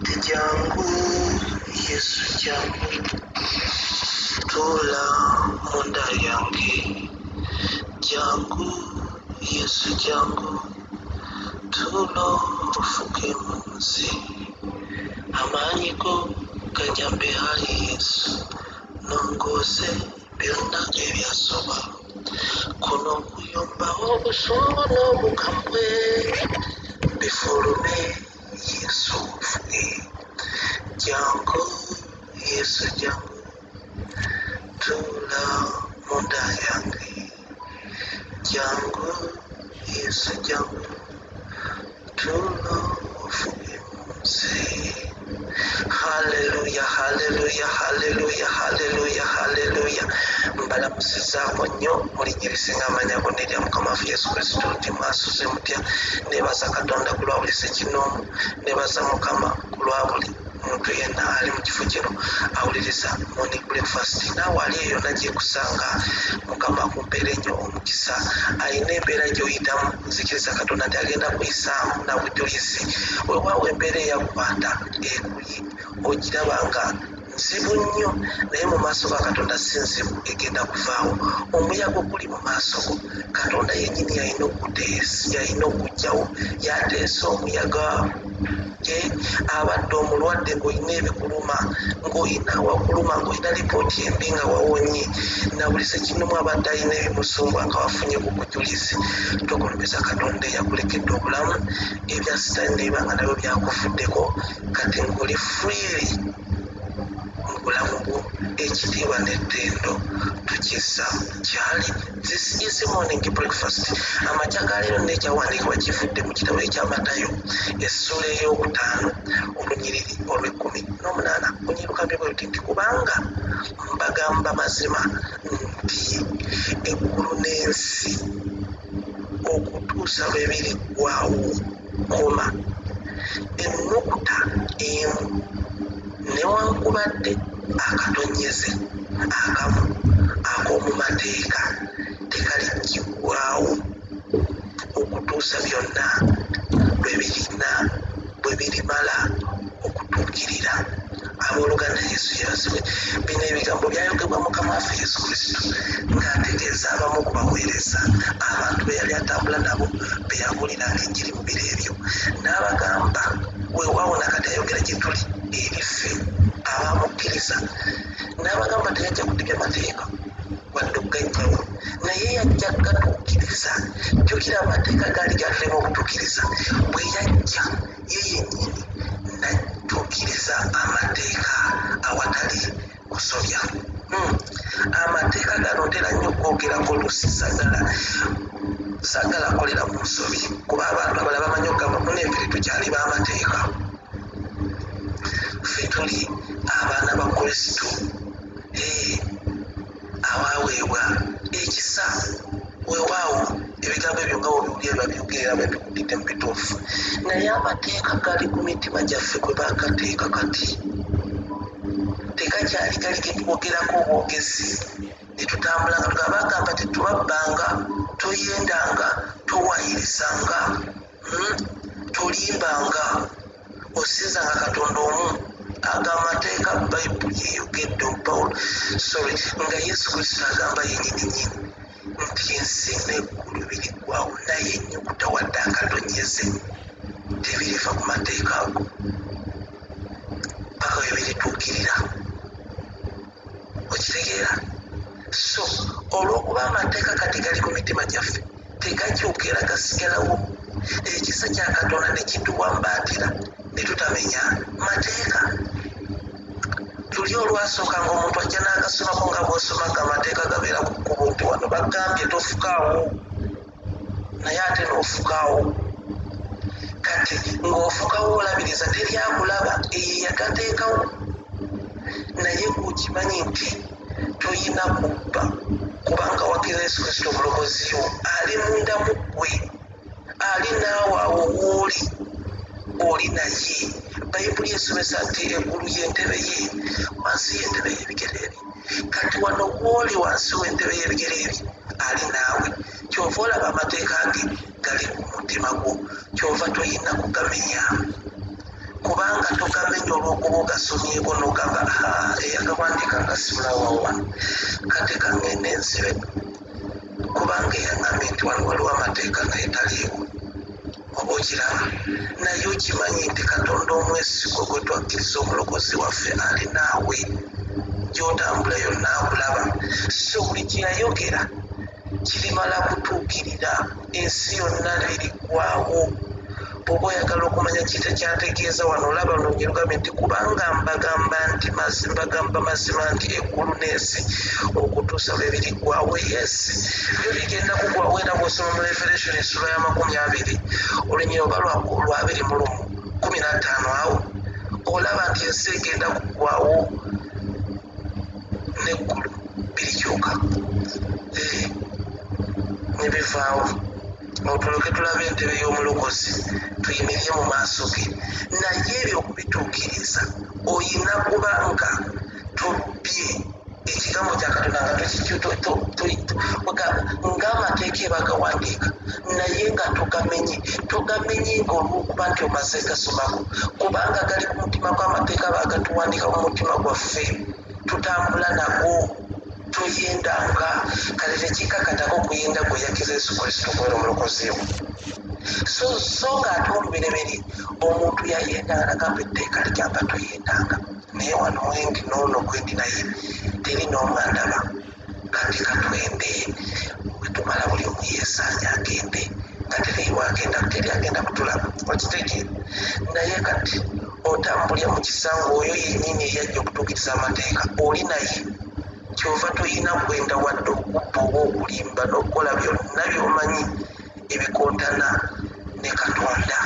jangu Yesu jangu tula munda yange jangu Yesu jangu tulo ufuke munsi amanyiko kajambe ha Yesu nongose byonna ebyasoba kuno kuyomba obusungu n'obukambwe bifulume Yesu fue jangu Yesu jangu tula munda yange jangu Yesu jangu tula ufuke munsi. Hallelujah, hallelujah, hallelujah, hallelujah, hallelujah. Mbala musizaako nnyo mulinyirisenga amanya go nerya mukama waffe Yesu Kristo nti mwasuze mutya. Nebaza Katonda ku lwa buli sekinoomu, nebaza Mukama ku lwa buli muntu yenna ali mu kifo kino awuliriza morning breakfast. Naawe ali eyo najje kusanga Mukama akumpeera ennyo omukisa. Ayina embeera gy'oyitamu, nzikiriza Katonda nti agenda kuyisaamu na bujulizi. Weewaawo embeera eyakukwata ekuyi ogiraba nga nzibu nnyo, naye mu maaso ga Katonda si nzibu, egenda kuvaawo. Omuyaga oguli mu maaso go Katonda yennyini yalina okugyawo. Yateesa omuyaga abadde omulwadde ng'olina ebikuluma, ng'olina awakuluma, ng'olina lipooti embi nga wawonye, na buli sekinoomu abadde alina ebimusumba nga wafunye ku bujulizi. Togolomeza Katonda eyakulekedde obulamu, ebya sitaani neba nga nabyo byakuvuddeko, kati ng'oli freely mu bulamu bwo. Ekitiibwa n'ettendo tukissa kyali. This is morning breakfast. Amakya ga leero n'ekyawandiikibwa kivudde mu kitabo ekya Matayo essula ey'okutaano olunyiriri olw'18. Bunyirukamye bwe buti nti kubanga mbagamba mazima nti eggulu n'ensi okutuusa lwe biriggwaawo koma ennukuta emu newankubadde akatonyeze akamu ak'omu mateeka tekaliggibwawo okutuusa byonna bwe birimala okutuukirira. Abooluganda Yesu yabasibwe. Bino ebigambo byayogebwa Mukama waffe Yesu Kristo ng'ategeeza abamu ku baweereza abantu be yali atambula nabo be yabuuliranga enjiri mu biro ebyo. N'abagamba weewaawo nakati ayogera gye tuli eri ffe abamukkiriza. N'abagamba teyajja kudibya mateeka wadde okugajjawo, naye yajja gatuukiriza. Jjukira amateeka gaali gatulema obutuukiriza. Bwe yajja ye yennyini natuukiriza amateeka awatali kusobya. Amateeka gano ntera nnyo okwogerako oluusi sagala kolera mu nsobi, kuba abantu abalala bamanyi okugamba muneefere tukyali b'amateeka. Ffe tuli abaana ba Kristo awaweebwa ekisa. Weewaawo ebigambo ebyo nga wobiwulira babyogerera babikuddidde mu bituufu, naye amateeka gali ku mitima gyaffe kwe baagateeka kati tekakyali gali ge twogerako obwogezi ne tutambula nga bagamba tetubabbanga, toyendanga, towayirizanga, tolimbanga, osinzanga Katonda omu. Aga amateeka Bayibuli yeyogedde nga Yesu Kristo agamba yennyini nti ensi n'eggulu biriggwaawo, naye ennyukuta wadde akatonyeze tebiriva ku mateeka ago paka we birituukirira. Okitegeera? So olw'okuba amateeka kati gali ku mitima gyaffe tegakyuka era gasigalawo, ekisa kya Katonda ne kituwambaatira ne tutamenya mateeka. Tuli olwasooka ng'omuntu ajja n'agasomako nga bw'osomaga amateeka gabeera ku kkubo nti wano bagambye tofukaawo, naye ate n'ofukaawo. Kati ng'ofukawo olabiriza teryakulaba, eyo yagateekawo. Naye kukimanyi nti toyina kubba, kubanga wakkiriza Yesu Kristo omulokozi wo ali munda mu ggwe, ali naawe awo w'oli, oli naye. Bayibuli esomesa nti eggulu y'entebe ye, wansi y'entebe y'ebigere bye. Kati wano w'oli wansi w'entebe y'ebigere bye ali naawe. Kyova olaba amateeka ge gali ku mutima gwo, kyova toyina kugamenya kubanga tokamenya olw'okuba ogasomyeko n'ogamba eyagawandiika nga simulawa wano kati kangende nsibe kubanga eyangambye nti wano waliwo amateeka naye taliiwo oba okiraba naye okimanyi nti katonda omwesigwa gwe twakkiriza omulokozi waffe ali naawe gy'otambula yonna akulaba so buli kye yayogera kirimala kutuukirira ensi yonna liriggwawo bw'oba oyagala okumanya kita kyategeeza wano olaba nonyerugambe nti kubanga mbagamba nti mbagamba mazima nti eggulu n'ensi okutuusa lwe biriggwawo yesi byo bigenda kugwawo era bw'osoma mu Revelation essula ya 20 olunyiro oba lwa 20:15 awo olaba nti ensi egenda kuggwawo n'eggulu birikyuka ne bivaawo otuluke tulabe entebe y'omulokozi tuyimirire mu maaso ge naye ebyo okubituukiriza oyina kubanga tobbye ekigambo kya katonda nga ng'amateeka ebagawandiika naye nga togamenye ng'olwokuba nti omaze gasomako kubanga gali ku mutima gw'amateeka bagatuwandiika mu mutima gwaffe tutambula nago tuyendanga kale tekikakatako okuyenda gwe yakiza Yesu Kristo okubeera omulokozi we so ng'ate olubereberye omuntu yayendanga nagamba etteeka ligamba toyendanga naye wano wendi noono gwendi naye teri n'omwandaba kati katwende wetumala buli omu yeesaanya agende nga teri agenda kutulaba okitegeera naye kati otambulira mu kisango oyo yennyini eyajja okutuukiriza amateeka oli naye kyova toyina kwenda wadde okubba oba okulimba n'okukola byonna by'omanyi ebikontana ne katonda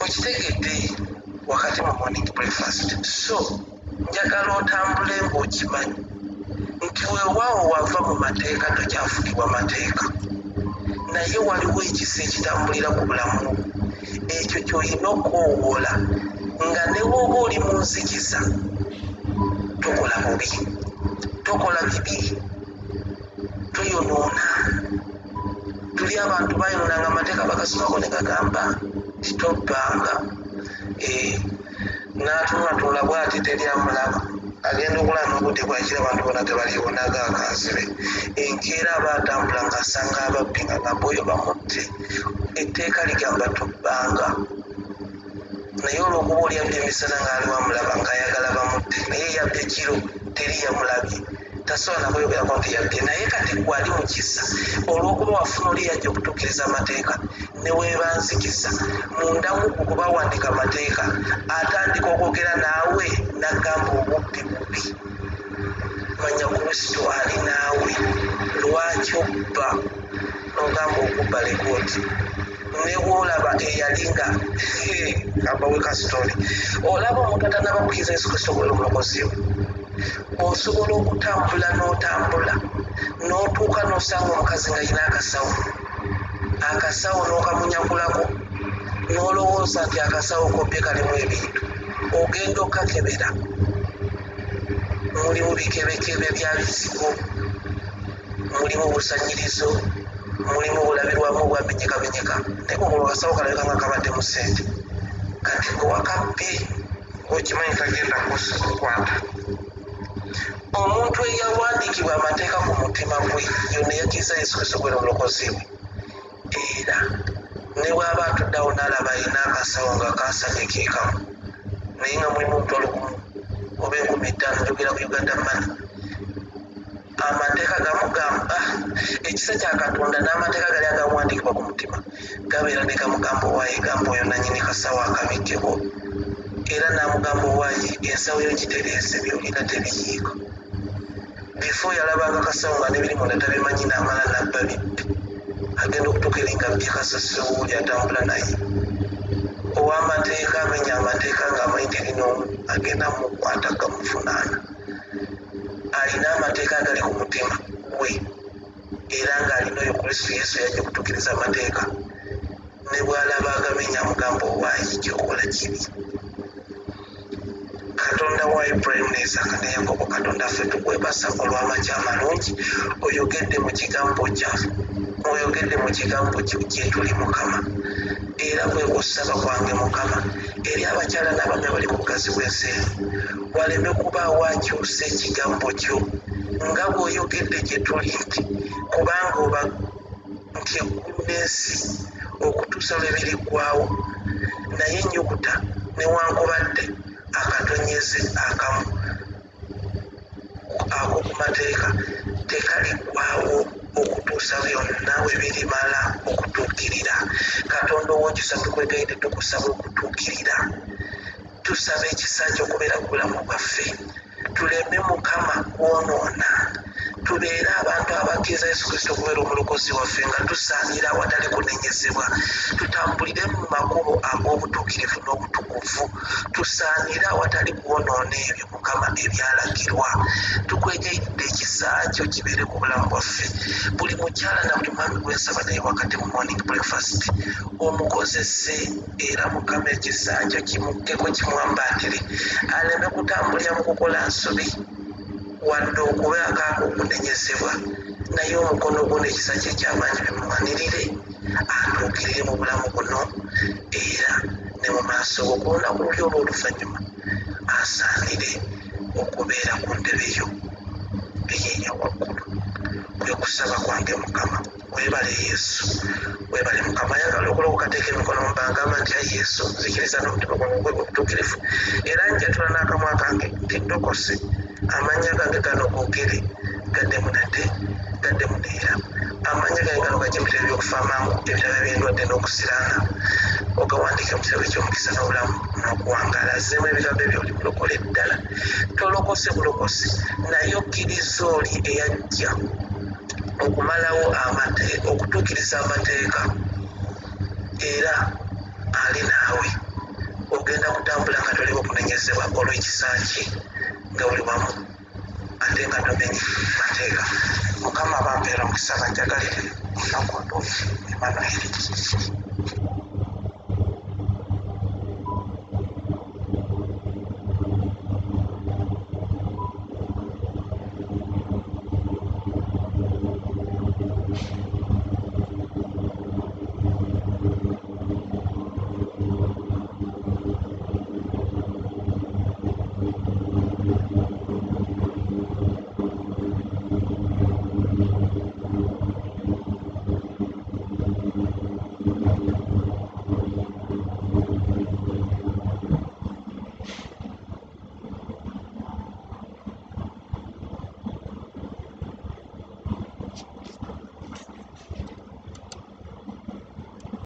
okitegedde wakati mu morning breakfast so njagala otambule ng'okimanyi nti weewaawo wava mu mateeka tokyafugibwa mateeka naye waliwo ekisa ekitambulira ku bulamu ekyo ky'olina okwowola nga ne bw'oba oli mu nzikiza tokola bubi tokola bibi toyonoona tuli abantu bayonoonanga amateeka bagasomako ne gagamba titobbanga n'atunatula bw'ati teri amulaba agenda okulaba n'obudde bwakira abantu bona tebaliwo naga akanzibe enkeera aba atambula ng'asanga ababbi nga nabo oyo bamutte etteeka ligamba tobbanga naye olw'okuba oli yabbi emisana ng'aliwo amulaba ng'ayagala bamutte naye yabbi ekiro teri yamulabye tasobola nakuyogerako nti yabbi naye kati gwali mu kisa olw'okuba wafuna oli yajja okutuukiriza amateeka ne weebanzikiza mundamu kuba wandika amateeka atandika okwogera naawe nagamba obubbi bubi manya Kristo ali naawe lwaki obba n'ogamba okubba lekooti ne bw'olaba eyalinga abawe kasitoli olaba omuntu atanaba kukkiriza Yesu Kristo okubeera omulokozi we osobola okutambula n'otambula n'otuuka n'osanga omukazi nga yina akasawo n'okamunyakulako n'olowooza nti akasawo kobbye kalimu ebintu ogenda okakebera mulimu bikebekebe bya bizigo mulimu obusanyirizo mulimu obulabirwamu obwamenyekamenyeka naye kugula akasawo kalabika nga kabadde mu ssente kati gowakabbye okimanyi tagenda kukwata omuntu eyawandiikibwa amateeka ku mutima gwe yonna yakkiriza Yesu Kristo okubeera omulokozi we era ne bw'aba atuddawo n'alaba alina akasawo nga kaasanye keekamu naye nga mulimu omutwalo gumu oba 50 njogera ku Uganda Money amateeka gamugamba ekisa kya Katonda n'amateeka gali agamuwandiikibwa ku mutima gabeera ne gamugamba owaaye gamba oyo nannyini kasawo akabikkeko era n'amugamba owaaye ensawo yo gitereeze byolina tebiyiika bifo yalabanga kasawo nga nebiri munda tabimanyi n'amala nabba bibbe agenda okutuuka eri nga bbye kasasiro wuli atambula naye ow'amateeka amenya amateeka ng'amanyi terinomu agenda mukwata gamufunaana alina amateeka agali ku mutima we era ng'alina oyo Kristo Yesu yajja okutuukiriza amateeka ne bw'alaba agamenya mugamba owaayi kyokola kibi Katonda wa Ibrahim ne Isaaka ne Yakobo Katonda ffe tukwebasa olw'amakya amalungi oyogedde mu kigambo kye tuli Mukama era bwe kusaba kwange Mukama eri abakyala n'abaami abali ku bugazi bw'ensi waleme kubaawo akyusa ekigambo kyo nga bw'oyogedde gye tuli nti kubanga oba nti eggulu n'ensi okutuusa lwe biriggwaawo naye ennyukuta newankubadde akatonyeze akamu ak'oku mateeka tekaliggwaawo okutuusa byonna we birimala okutuukirira. Katonda ow'ekisa tukwegayidde tukusaba okutuukirira, tusaba ekisa ky'okubeera ku bulamu bwaffe, tuleme Mukama kwonoona, tubeere abantu abakkiriza Yesu Kristo okubeera omulokozi waffe nga tusaanira awatali kunenyezebwa, tutambulire mu makubo ag'obutuukirivu n'obutukuvu, tusaanire awatali kwonoona ebyo Mukama ebyalagirwa. Tukwegayidde ekisa kyo kibeere ku bulamu bwaffe, buli mukyala na buli mwami gwensaba naye wakati mu morning breakfast omukozese, era Mukama ekisa kyo kimukkeko kimwambaatire, aleme kutambulira mu kukola nsobi wadde okubeako okunenyezebwa, naye omukono gwo n'ekisa kye ekyamaanyi bimumanirire atuukirire mu bulamu buno era ne mu maaso go ku lunaku luli olw'oluvannyuma asaanire okubeera ku ntebe yo eyeeya waggulu. Kwe kusaba kwange Mukama. Weebale Yesu, weebale Mukama. Ayagala okuloka okateeka emikono mu bbanga agamba nti ayi Yesu nzikiriza n'omutima gwange gwe obutuukirivu era njatula n'akamwa kange nti ndokose, amannya gange gano googere gaddemu nate gaddemu neera, amannya gange gano gajje mu bitabo by'okufa amangu, ebitabo by'endwadde n'okusiraana, ogawandiike mu kitabo eky'omukisa n'obulamu n'okuwangaala, azzeemu ebigambo ebyo oli mulokole ddala. Tolokose bulokose naye okkiriza oli eyajja okumalawo okutuukiriza amateeka era ali naawe, ogenda kutambula nga toliwo kunenyezebwa olw'ekisa kye nga buli wamu ate nga tomenye mateeka. Mukama abampeera omukisa banjagalire olunaku olwo Emmanuel.